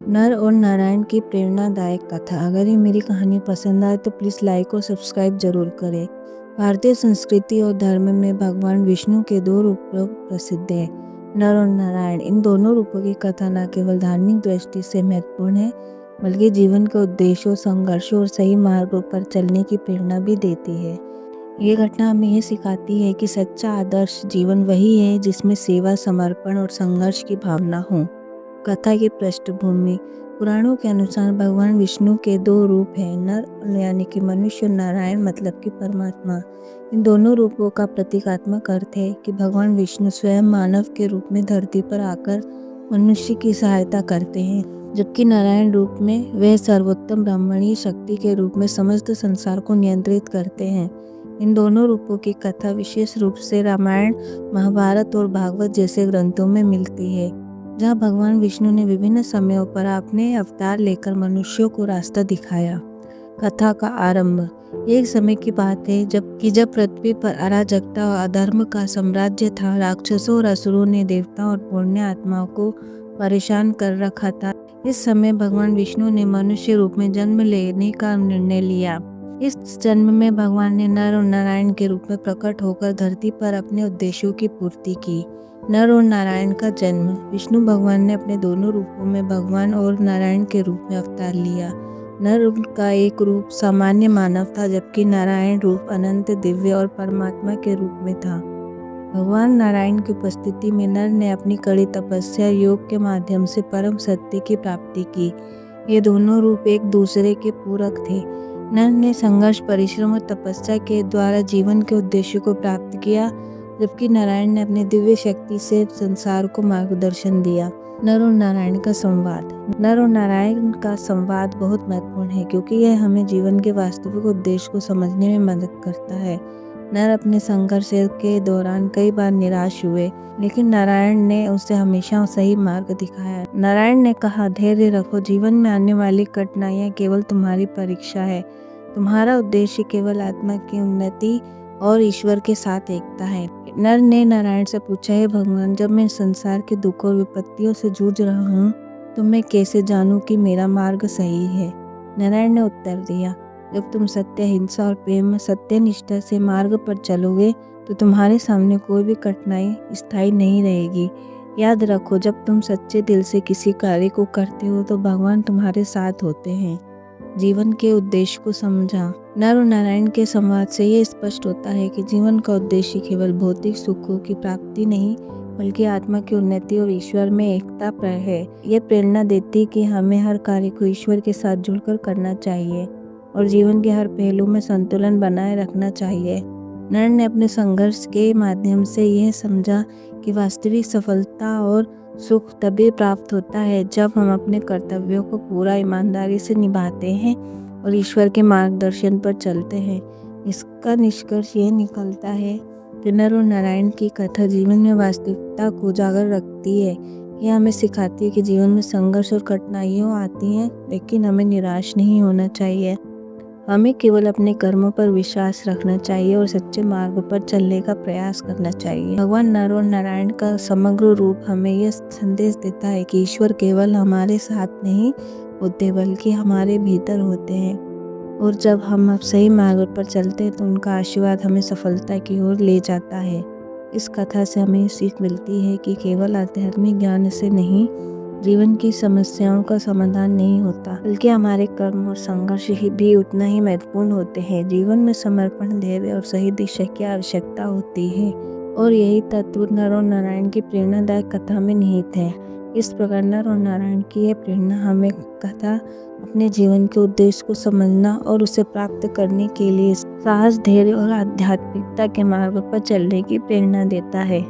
नर और नारायण की प्रेरणादायक कथा। अगर ये मेरी कहानी पसंद आए तो प्लीज़ लाइक और सब्सक्राइब जरूर करें। भारतीय संस्कृति और धर्म में भगवान विष्णु के दो रूप प्रसिद्ध हैं, नर और नारायण। इन दोनों रूपों की कथा न केवल धार्मिक दृष्टि से महत्वपूर्ण है, बल्कि जीवन के उद्देश्यों, संघर्षों और सही मार्गों पर चलने की प्रेरणा भी देती है। ये घटना हमें ये सिखाती है कि सच्चा आदर्श जीवन वही है जिसमें सेवा, समर्पण और संघर्ष की भावना हो। कथा की पृष्ठभूमि। पुराणों के अनुसार भगवान विष्णु के दो रूप हैं, नर यानी कि मनुष्य और नारायण मतलब कि परमात्मा। इन दोनों रूपों का प्रतीकात्मक अर्थ है कि भगवान विष्णु स्वयं मानव के रूप में धरती पर आकर मनुष्य की सहायता करते हैं, जबकि नारायण रूप में वह सर्वोत्तम ब्राह्मणीय शक्ति के रूप में समस्त संसार को नियंत्रित करते हैं। इन दोनों रूपों की कथा विशेष रूप से रामायण, महाभारत और भागवत जैसे ग्रंथों में मिलती है, जहाँ भगवान विष्णु ने विभिन्न समयों पर अपने अवतार लेकर मनुष्यों को रास्ता दिखाया। कथा का आरंभ। एक समय की बात है जब पृथ्वी पर अराजकता और अधर्म का साम्राज्य था। राक्षसों और असुरों ने देवताओं और पुण्य आत्माओं को परेशान कर रखा था। इस समय भगवान विष्णु ने मनुष्य रूप में जन्म लेने का निर्णय लिया। इस जन्म में भगवान ने नर और नारायण के रूप में प्रकट होकर धरती पर अपने उद्देश्यों की पूर्ति की। नर और नारायण का जन्म। विष्णु भगवान ने अपने दोनों रूपों में भगवान और नारायण के रूप में अवतार लिया। नर का एक रूप सामान्य मानव था, जबकि नारायण रूप अनंत, दिव्य और परमात्मा के रूप में था। भगवान नारायण की उपस्थिति में नर ने अपनी कड़ी तपस्या, योग के माध्यम से परम सत्य की प्राप्ति की। ये दोनों रूप एक दूसरे के पूरक थे। नर ने संघर्ष, परिश्रम और तपस्या के द्वारा जीवन के उद्देश्य को प्राप्त किया, जबकि नारायण ने अपनी दिव्य शक्ति से संसार को मार्गदर्शन दिया। नर और नारायण का संवाद। नर और नारायण का संवाद बहुत महत्वपूर्ण है, क्योंकि यह हमें जीवन के वास्तविक उद्देश्य को समझने में मदद करता है। नर अपने संघर्ष के दौरान कई बार निराश हुए, लेकिन नारायण ने उसे हमेशा सही मार्ग दिखाया। नारायण ने कहा, धैर्य रखो, जीवन में आने वाली कठिनाइयाँ केवल तुम्हारी परीक्षा है। तुम्हारा उद्देश्य केवल आत्मा की उन्नति और ईश्वर के साथ एकता है। नर ने नारायण से पूछा, हे भगवान, जब मैं संसार के दुखों और विपत्तियों से जूझ रहा हूँ तो मैं कैसे जानूं कि मेरा मार्ग सही है। नारायण ने उत्तर दिया, जब तुम सत्य, हिंसा और प्रेम, सत्यनिष्ठा से मार्ग पर चलोगे तो तुम्हारे सामने कोई भी कठिनाई स्थायी नहीं रहेगी। याद रखो, जब तुम सच्चे दिल से किसी कार्य को करते हो तो भगवान तुम्हारे साथ होते हैं। जीवन के उद्देश्य को समझा। नर और नारायण के संवाद से ये स्पष्ट होता है कि जीवन का उद्देश्य केवल भौतिक सुखों की प्राप्ति नहीं, बल्कि आत्मा की उन्नति और ईश्वर में एकता पर है। ये प्रेरणा देती है कि हमें हर कार्य को ईश्वर के साथ जुड़कर करना चाहिए और जीवन के हर पहलू में संतुलन बनाए रखना चाहिए। नर ने अपने संघर्ष के माध्यम से यह समझा कि वास्तविक सफलता और सुख तभी प्राप्त होता है जब हम अपने कर्तव्यों को पूरा ईमानदारी से निभाते हैं और ईश्वर के मार्गदर्शन पर चलते हैं। इसका निष्कर्ष ये निकलता है कि नर और नारायण की कथा जीवन में वास्तविकता को उजागर रखती है। यह हमें सिखाती है कि जीवन में संघर्ष और कठिनाइयाँ आती हैं, लेकिन हमें निराश नहीं होना चाहिए। हमें केवल अपने कर्मों पर विश्वास रखना चाहिए और सच्चे मार्ग पर चलने का प्रयास करना चाहिए। भगवान नर और नारायण का समग्र रूप हमें यह संदेश देता है कि ईश्वर केवल हमारे साथ नहीं होते, बल्कि हमारे भीतर होते हैं, और जब हम अब सही मार्ग पर चलते हैं तो उनका आशीर्वाद हमें सफलता की ओर ले जाता है। इस कथा से हमें सीख मिलती है कि केवल आध्यात्मिक ज्ञान से नहीं, जीवन की समस्याओं का समाधान नहीं होता, बल्कि हमारे कर्म और संघर्ष ही भी उतना ही महत्वपूर्ण होते हैं। जीवन में समर्पण, धैर्य और सही दिशा की आवश्यकता होती है, और यही तत्व नर और नारायण की प्रेरणादायक कथा में निहित है। इस प्रकार नर और नारायण की यह प्रेरणा हमें कथा अपने जीवन के उद्देश्य को समझना और उसे प्राप्त करने के लिए साहस, धैर्य और आध्यात्मिकता के मार्ग पर चलने की प्रेरणा देता है।